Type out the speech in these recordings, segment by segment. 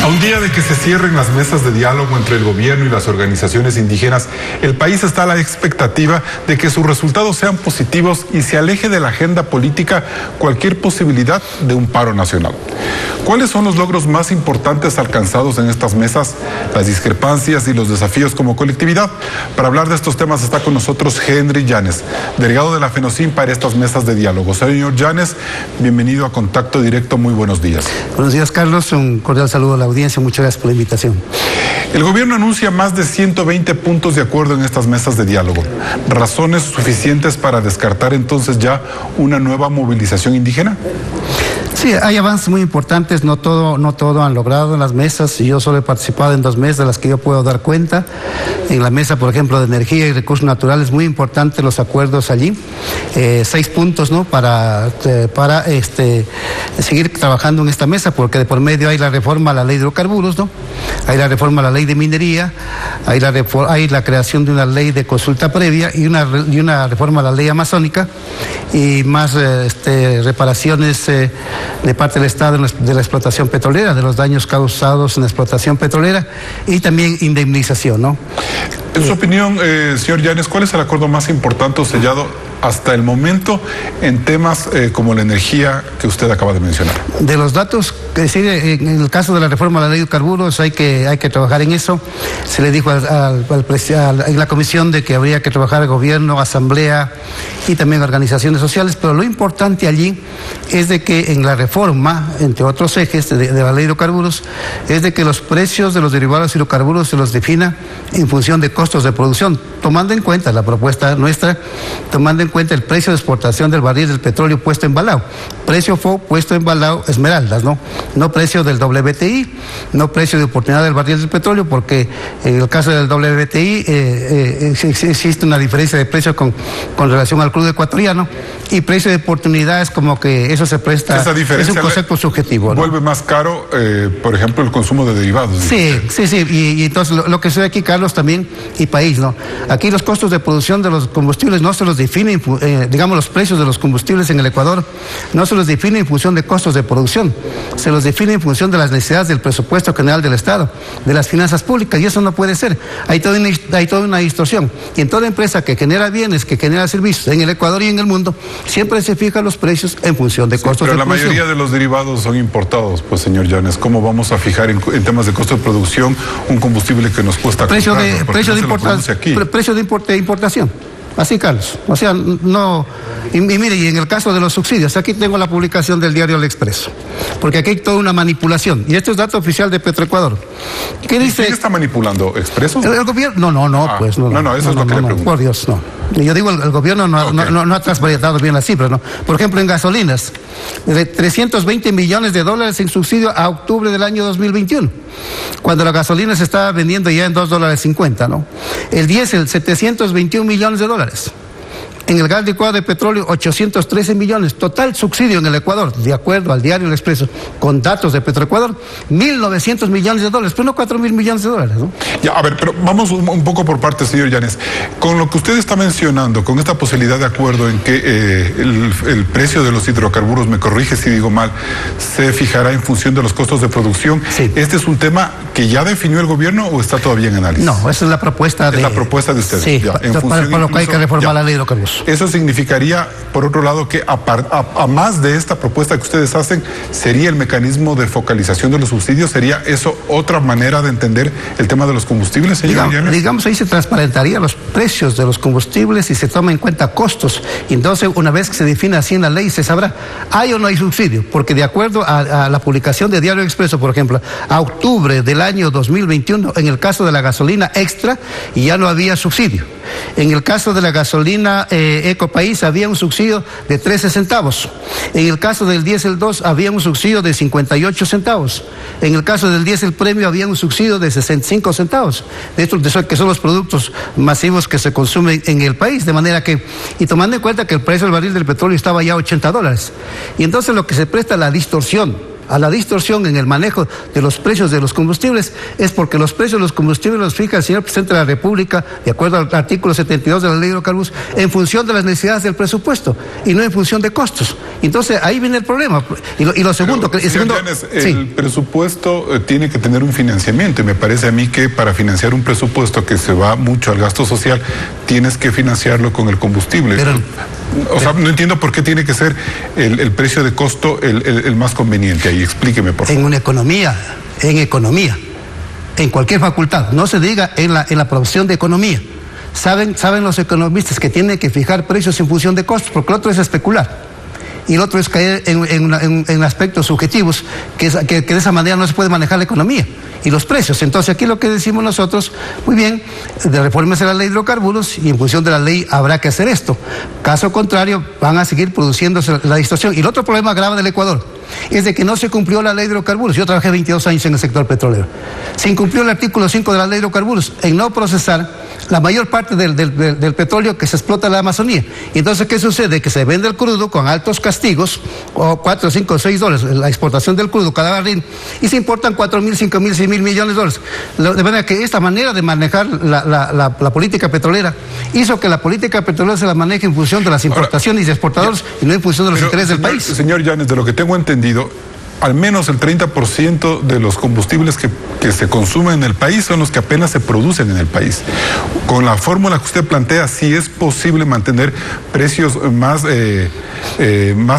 un día de que se cierren las mesas de diálogo entre el gobierno y las organizaciones indígenas, el país está a la expectativa de que sus resultados sean positivos y se aleje de la agenda política cualquier posibilidad de un paro nacional. ¿Cuáles son los logros más importantes alcanzados en estas mesas, las discrepancias y los desafíos como colectividad? Para hablar de estos temas está con nosotros Henry Llanes, delegado de la FENOCIN para estas mesas de diálogo. Señor Llanes, bienvenido a Contacto Directo, muy buenos días. Buenos días, Carlos, un cordial saludo a la audiencia, muchas gracias por la invitación. El gobierno anuncia más de 120 puntos de acuerdo en estas mesas de diálogo. ¿Razones suficientes para descartar entonces ya una nueva movilización indígena? Sí, hay avances muy importantes, no todo han logrado en las mesas, y yo solo he participado en 2 mesas de las que yo puedo dar cuenta. En la mesa, por ejemplo, de energía y recursos naturales, muy importantes los acuerdos allí, 6 puntos, ¿no? para seguir trabajando en esta mesa, porque de por medio hay la reforma a la ley de hidrocarburos, ¿no? Hay la reforma a la ley de minería, hay la creación de una ley de consulta previa y una reforma a la ley amazónica, y más reparaciones de parte del Estado de la explotación petrolera, de los daños causados en la explotación petrolera, y también indemnización, ¿no? En su opinión, señor Llanes, ¿cuál es el acuerdo más importante sellado hasta el momento en temas como la energía que usted acaba de mencionar? De los datos, es decir, en el caso de la reforma a la ley de hidrocarburos hay que trabajar en eso. Se le dijo en la comisión de que habría que trabajar el gobierno, asamblea y también organizaciones sociales, pero lo importante allí es de que en la reforma, entre otros ejes de la ley de hidrocarburos, es de que los precios de los derivados de hidrocarburos se los defina en función de costos de producción, tomando en cuenta la propuesta nuestra, tomando en cuenta el precio de exportación del barril del petróleo puesto en balao, precio FOB puesto en balao Esmeraldas, no precio del WTI, no precio de oportunidad del barril del petróleo, porque en el caso del WTI existe una diferencia de precio con relación al crudo ecuatoriano, y precio de oportunidad es como que eso se presta, esa diferencia es un concepto subjetivo, ¿no? Vuelve más caro, por ejemplo, el consumo de derivados. Sí, y entonces lo que sucede aquí, Carlos, también, y país, ¿no? Aquí los costos de producción de los combustibles no se los definen, digamos, los precios de los combustibles en el Ecuador no se los define en función de costos de producción, se los define en función de las necesidades del presupuesto general del Estado, de las finanzas públicas, y eso no puede ser. Hay toda una distorsión, y en toda empresa que genera bienes, que genera servicios en el Ecuador y en el mundo, siempre se fijan los precios en función de costos de producción. Pero la mayoría de los derivados son importados, pues, señor Llanes. ¿Cómo vamos a fijar en temas de costo de producción un combustible que nos cuesta precio de importación? Así, Carlos. O sea, no... Y mire, y en el caso de los subsidios, aquí tengo la publicación del diario El Expreso, porque aquí hay toda una manipulación, y esto es dato oficial de Petroecuador. ¿Qué dice? ¿Quién está manipulando? ¿Expreso? El gobierno, no, eso es lo que le pregunto. Por Dios, no. Yo digo, el gobierno no ha transparentado bien las cifras, ¿no? Por ejemplo, en gasolinas, de 320 millones de dólares en subsidio a octubre del año 2021, cuando la gasolina se estaba vendiendo ya en $2.50, ¿no? El diésel, 721 millones de dólares. En el gas licuado de petróleo, 813 millones. Total subsidio en el Ecuador, de acuerdo al diario El Expreso, con datos de Petroecuador, 1.900 millones de dólares, pero no 4.000 millones de dólares, ¿no? Ya, a ver, pero vamos un poco por partes, señor Llanes. Con lo que usted está mencionando, con esta posibilidad de acuerdo en que el precio de los hidrocarburos, me corrige si digo mal, se fijará en función de los costos de producción, sí. ¿Este es un tema que ya definió el gobierno o está todavía en análisis? No, esa es la propuesta Es la propuesta de ustedes. Sí, ya, para lo que hay que reformar la ley de hidrocarburos. Eso significaría, por otro lado, que a más de esta propuesta que ustedes hacen, ¿sería el mecanismo de focalización de los subsidios? ¿Sería eso otra manera de entender el tema de los combustibles, señor Llanes? Digamos, ahí se transparentaría los precios de los combustibles y se toma en cuenta costos. Y entonces, una vez que se define así en la ley, se sabrá, ¿hay o no hay subsidio? Porque de acuerdo a la publicación de Diario Expreso, por ejemplo, a octubre del año 2021, en el caso de la gasolina extra, ya no había subsidio. En el caso de la gasolina Ecopaís había un subsidio de 13 centavos. En el caso del diésel 2 había un subsidio de 58 centavos. En el caso del diésel premio había un subsidio de 65 centavos. De estos que son los productos masivos que se consumen en el país. De manera que, y tomando en cuenta que el precio del barril del petróleo estaba ya a $80. Y entonces lo que se presta la distorsión a la distorsión en el manejo de los precios de los combustibles es porque los precios de los combustibles los fija el señor presidente de la República, de acuerdo al artículo 72 de la ley de hidrocarburos, en función de las necesidades del presupuesto y no en función de costos. Entonces ahí viene el problema. Y lo segundo... Llanes, el presupuesto tiene que tener un financiamiento, y me parece a mí que para financiar un presupuesto que se va mucho al gasto social, tienes que financiarlo con el combustible. No entiendo por qué tiene que ser el precio de costo el más conveniente. Ahí explíqueme, por favor. En economía, en cualquier facultad, no se diga en la profesión de economía. Saben los economistas que tienen que fijar precios en función de costos, porque el otro es especular. Y el otro es caer en aspectos subjetivos, que de esa manera no se puede manejar la economía y los precios. Entonces aquí lo que decimos nosotros, muy bien, de reformarse la ley de hidrocarburos y en función de la ley habrá que hacer esto. Caso contrario, van a seguir produciéndose la distorsión. Y el otro problema grave del Ecuador es de que no se cumplió la ley de hidrocarburos. Yo trabajé 22 años en el sector petrolero. Se incumplió el artículo 5 de la ley de hidrocarburos en no procesar la mayor parte del petróleo que se explota en la Amazonía. Y entonces, ¿qué sucede? Que se vende el crudo con altos castigos, o 4, 5, 6 dólares, la exportación del crudo cada barril, y se importan 4.000, 5.000, 6.000 millones de dólares. De manera que esta manera de manejar la política petrolera hizo que la política petrolera se la maneje en función de las importaciones y exportadores y no en función de los intereses del país. Señor Llanes, de lo que tengo entendido, al menos el 30% de los combustibles que se consumen en el país son los que apenas se producen en el país. Con la fórmula que usted plantea, sí es posible mantener precios más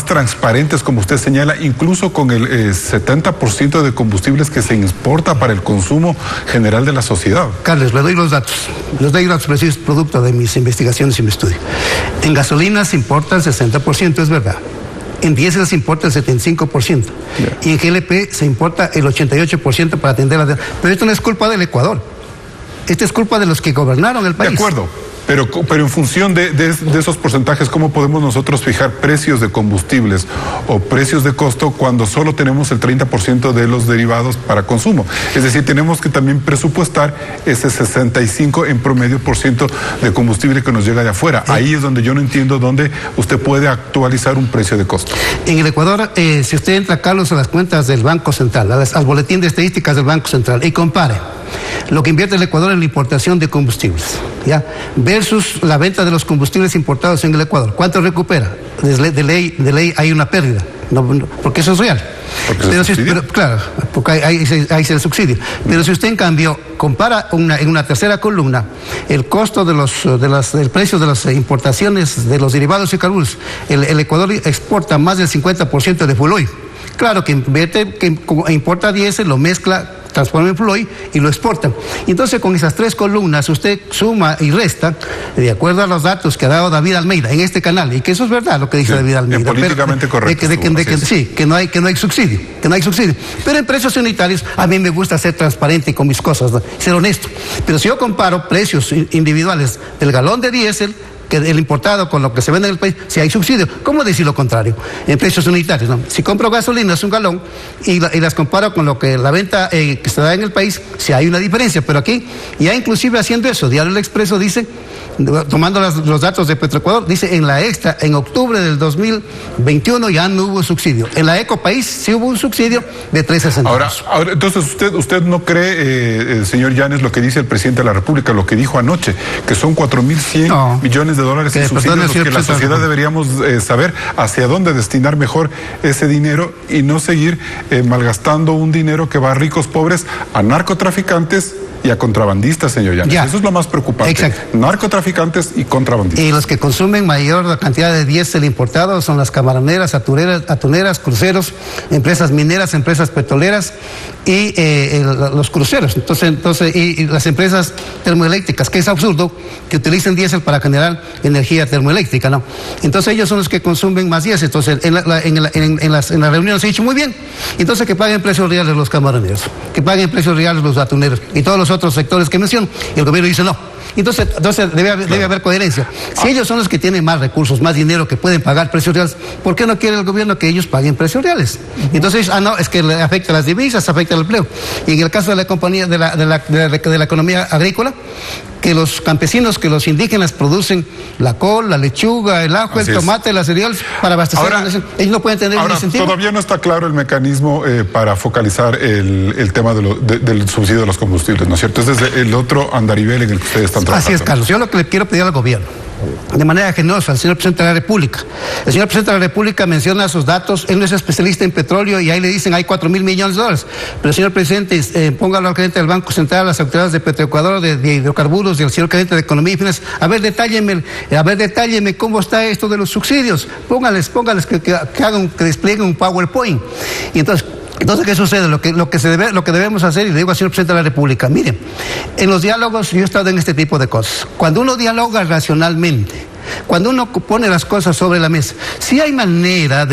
transparentes, como usted señala, incluso con el 70% de combustibles que se exporta para el consumo general de la sociedad. Carlos, le doy los datos. Les doy datos precisos producto de mis investigaciones y mi estudio. En gasolina se importa el 60%, es verdad. En diésel se importa el 75%. Y en GLP se importa el 88% para atender la... Pero esto no es culpa del Ecuador. Esto es culpa de los que gobernaron el país. De acuerdo. Pero en función de esos porcentajes, ¿cómo podemos nosotros fijar precios de combustibles o precios de costo cuando solo tenemos el 30% de los derivados para consumo? Es decir, tenemos que también presupuestar ese 65% en promedio de combustible que nos llega de afuera. Ahí es donde yo no entiendo dónde usted puede actualizar un precio de costo. En el Ecuador, si usted entra, Carlos, a las cuentas del Banco Central, al boletín de estadísticas del Banco Central, y compare lo que invierte el Ecuador en la importación de combustibles, ¿ya? Versus la venta de los combustibles importados en el Ecuador. ¿Cuánto recupera? De ley hay una pérdida, porque eso es real. Pero claro, porque ahí se el subsidio. Pero si usted en cambio compara en una tercera columna el costo del precio de las importaciones de los derivados y carburos, el Ecuador exporta más del 50% de fuel oil. Claro que importa diésel, lo mezcla, transforma en fuel oil y lo exportan. Y entonces con esas tres columnas usted suma y resta, de acuerdo a los datos que ha dado David Almeida en este canal, y que eso es verdad lo que dice David Almeida. Políticamente correcto. Sí, que no hay subsidio, Pero en precios unitarios a mí me gusta ser transparente con mis cosas, ¿no? Ser honesto. Pero si yo comparo precios individuales del galón de diésel, que el importado con lo que se vende en el país, si hay subsidio. ¿Cómo decir lo contrario? En precios unitarios, ¿no? Si compro gasolina es un galón y las comparo con lo que la venta que se da en el país, si hay una diferencia. Pero aquí, ya inclusive haciendo eso, Diario El Expreso dice, tomando los datos de Petroecuador, dice en la Extra, en octubre del 2021 ya no hubo subsidio. En la Ecopaís sí hubo un subsidio de 13 centavos. Ahora, entonces usted no cree, señor Llanes, lo que dice el presidente de la República, lo que dijo anoche, que son 4.100 millones de dólares en subsidios, que la sociedad deberíamos saber hacia dónde destinar mejor ese dinero y no seguir malgastando un dinero que va a ricos, pobres, a narcotraficantes y a contrabandistas, señor Llanes. Eso es lo más preocupante. Exacto. Narcotraficantes y contrabandistas. Y los que consumen mayor cantidad de diésel importado son las camaroneras, atuneras, cruceros, empresas mineras, empresas petroleras y los cruceros. Entonces, y las empresas termoeléctricas, que es absurdo que utilicen diésel para generar energía termoeléctrica, ¿no? Entonces ellos son los que consumen más diésel. Entonces en la reunión se ha dicho muy bien. Entonces que paguen precios reales los camaroneros, que paguen precios reales los atuneros y todos los otros sectores que menciono. Y el gobierno dice no. Entonces debe haber coherencia. Si ellos son los que tienen más recursos, más dinero, que pueden pagar precios reales, ¿por qué no quiere el gobierno que ellos paguen precios reales? Entonces, no, es que le afecta a las divisas, afecta al empleo. Y en el caso de la compañía de la economía agrícola, que los campesinos, que los indígenas producen la col, la lechuga, el ajo, el tomate, las cereales para abastecer. Ellos no pueden tener un incentivo. Todavía no está claro el mecanismo para focalizar el tema del subsidio de los combustibles, ¿no es cierto? Ese es el otro andarivel en el que ustedes están trabajando. Así es, Carlos. Yo lo que le quiero pedir al gobierno, de manera generosa, al señor presidente de la República. El señor presidente de la República menciona sus datos, él no es especialista en petróleo y ahí le dicen hay 4.000 millones de dólares. Pero el señor presidente, póngalo al gerente del Banco Central, a las autoridades de Petroecuador, de hidrocarburos y al señor gerente de Economía y Finanzas, a ver, detálleme cómo está esto de los subsidios. Póngales que desplieguen un PowerPoint. Y entonces, ¿qué sucede? Lo que debemos hacer, y le digo al señor presidente de la República, miren, en los diálogos yo he estado en este tipo de cosas. Cuando uno dialoga racionalmente, cuando uno pone las cosas sobre la mesa, si hay manera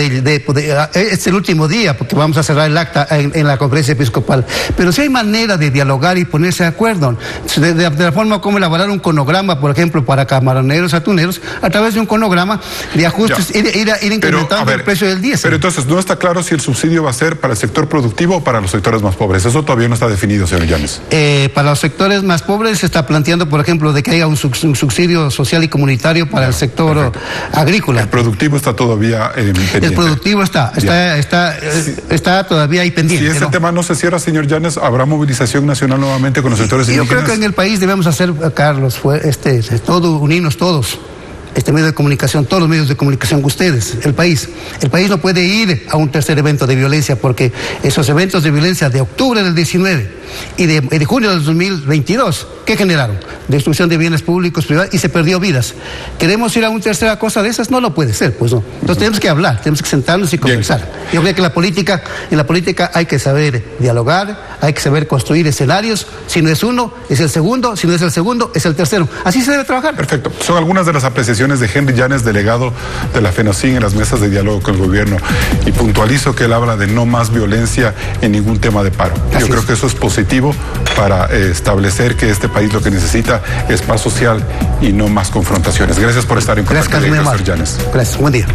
es el último día, porque vamos a cerrar el acta en la conferencia episcopal, pero si hay manera de dialogar y ponerse de acuerdo, de la forma como elaborar un cronograma, por ejemplo, para camaroneros, atuneros, a través de un cronograma de ajustes, ir incrementando el precio del diésel. Pero entonces, no está claro si el subsidio va a ser para el sector productivo o para los sectores más pobres. Eso todavía no está definido, señor Llanes. Para los sectores más pobres se está planteando, por ejemplo, de que haya un subsidio social y comunitario para el sector agrícola. El productivo está todavía pendiente. El productivo está todavía ahí pendiente. Si ese tema no se cierra, señor Llanes, ¿habrá movilización nacional nuevamente con los sectores indígenas? Yo creo que en el país debemos hacer, Carlos, unirnos todos. Medio de comunicación, todos los medios de comunicación, ustedes, el país no puede ir a un tercer evento de violencia, porque esos eventos de violencia de octubre del 19 y de junio del 2022, ¿qué generaron? Destrucción de bienes públicos, privados, y se perdió vidas. ¿Queremos ir a una tercera cosa de esas? No lo puede ser, pues no. Entonces tenemos que hablar, tenemos que sentarnos y conversar. Bien. Yo creo que en la política hay que saber dialogar, hay que saber construir escenarios. Si no es uno, es el segundo. Si no es el segundo, es el tercero. Así se debe trabajar. Perfecto. Son algunas de las apreciaciones de Henry Llanes, delegado de la FENOCIN en las mesas de diálogo con el gobierno, y puntualizo que él habla de no más violencia en ningún tema de paro. Yo creo que eso es positivo para establecer que este país lo que necesita es paz social y no más confrontaciones. Gracias por estar en contacto con el señor Llanes. Gracias, buen día.